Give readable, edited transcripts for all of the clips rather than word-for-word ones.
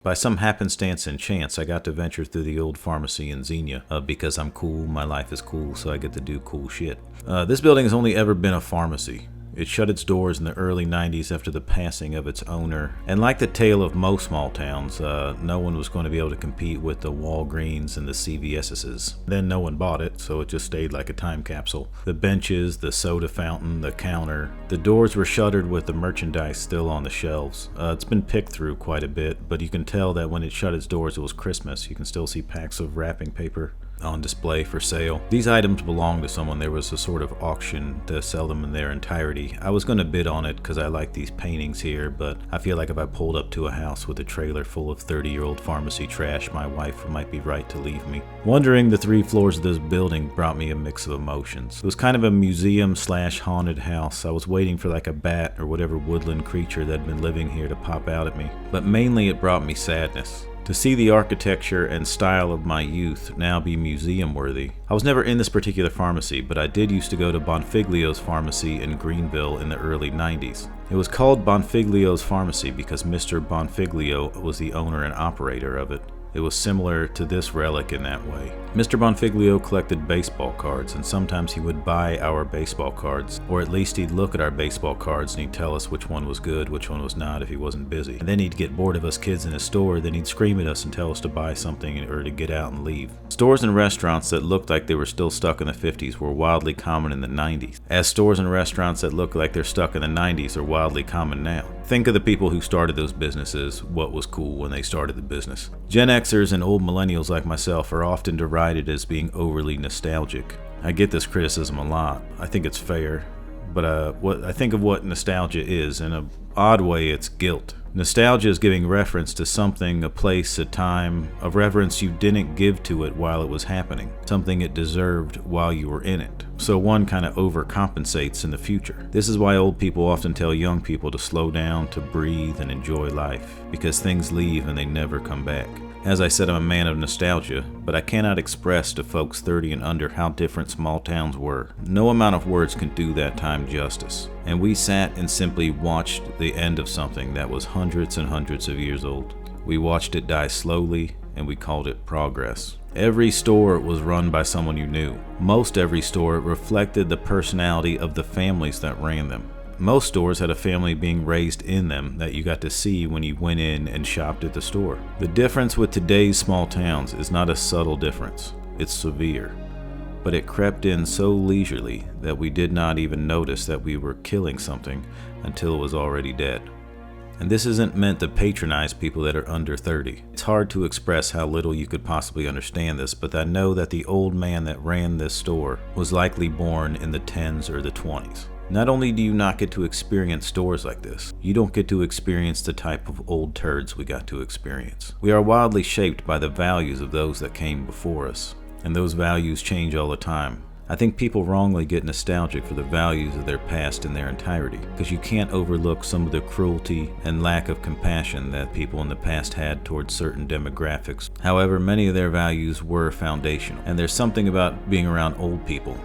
By some happenstance and chance, I got to venture through the old pharmacy in Xenia because I'm cool, my life is cool, so I get to do cool shit. This building has only ever been a pharmacy. It shut its doors in the early 90s after the passing of its owner. And like the tale of most small towns, no one was going to be able to compete with the Walgreens and the CVS's. Then no one bought it, so it just stayed like a time capsule. The benches, the soda fountain, the counter. The doors were shuttered with the merchandise still on the shelves. It's been picked through quite a bit, but you can tell that when it shut its doors it was Christmas. You can still see packs of wrapping paper on display for sale. These items belonged to someone. There was a sort of auction to sell them in their entirety. I was going to bid on it because I like these paintings here, but I feel like if I pulled up to a house with a trailer full of 30-year-old pharmacy trash, my wife might be right to leave me. Wandering the 3 floors of this building brought me a mix of emotions. It was kind of a museum/haunted house. I was waiting for like a bat or whatever woodland creature that had been living here to pop out at me. But mainly it brought me sadness. To see the architecture and style of my youth now be museum-worthy. I was never in this particular pharmacy, but I did used to go to Bonfiglio's Pharmacy in Greenville in the early 90s. It was called Bonfiglio's Pharmacy because Mr. Bonfiglio was the owner and operator of it. It was similar to this relic in that way. Mr. Bonfiglio collected baseball cards, and sometimes he would buy our baseball cards, or at least he'd look at our baseball cards and he'd tell us which one was good, which one was not if he wasn't busy. And then he'd get bored of us kids in his store, then he'd scream at us and tell us to buy something or to get out and leave. Stores and restaurants that looked like they were still stuck in the 50s were wildly common in the 90s, as stores and restaurants that look like they're stuck in the 90s are wildly common now. Think of the people who started those businesses, what was cool when they started the business. Gen Xers and old millennials like myself are often derided as being overly nostalgic. I get this criticism a lot. I think it's fair, but what I think of what nostalgia is, in an odd way, it's guilt. Nostalgia is giving reference to something, a place, a time, a reverence you didn't give to it while it was happening, something it deserved while you were in it. So one kind of overcompensates in the future. This is why old people often tell young people to slow down, to breathe, and enjoy life, because things leave and they never come back. As I said, I'm a man of nostalgia, but I cannot express to folks 30 and under how different small towns were. No amount of words can do that time justice. And we sat and simply watched the end of something that was hundreds and hundreds of years old. We watched it die slowly, and we called it progress. Every store was run by someone you knew. Most every store reflected the personality of the families that ran them. Most stores had a family being raised in them that you got to see when you went in and shopped at the store. The difference with today's small towns is not a subtle difference, it's severe. But it crept in so leisurely that we did not even notice that we were killing something until it was already dead. And this isn't meant to patronize people that are under 30. It's hard to express how little you could possibly understand this, but I know that the old man that ran this store was likely born in the 10s or the 20s. Not only do you not get to experience stores like this, you don't get to experience the type of old turds we got to experience. We are wildly shaped by the values of those that came before us, and those values change all the time. I think people wrongly get nostalgic for the values of their past in their entirety, because you can't overlook some of the cruelty and lack of compassion that people in the past had towards certain demographics. However, many of their values were foundational, and there's something about being around old people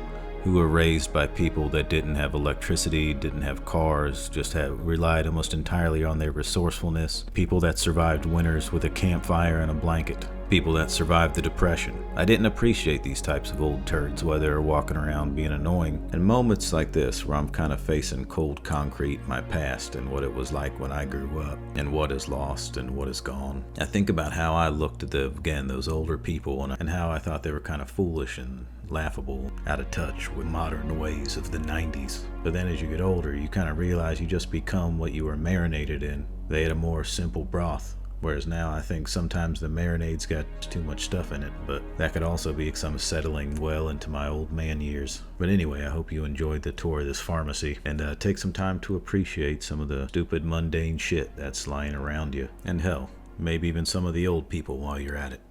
who were raised by people that didn't have electricity, didn't have cars, just relied almost entirely on their resourcefulness. People that survived winters with a campfire and a blanket. People that survived the Depression. I didn't appreciate these types of old turds while they were walking around being annoying. And moments like this where I'm kind of facing cold concrete, my past and what it was like when I grew up, and what is lost and what is gone. I think about how I looked at those older people and how I thought they were kind of foolish and laughable, out of touch with modern ways of the 90s. But then as you get older, you kind of realize you just become what you were marinated in. They had a more simple broth. Whereas now I think sometimes the marinade's got too much stuff in it, but that could also be because I'm settling well into my old man years. But anyway, I hope you enjoyed the tour of this pharmacy, and take some time to appreciate some of the stupid mundane shit that's lying around you. And hell, maybe even some of the old people while you're at it.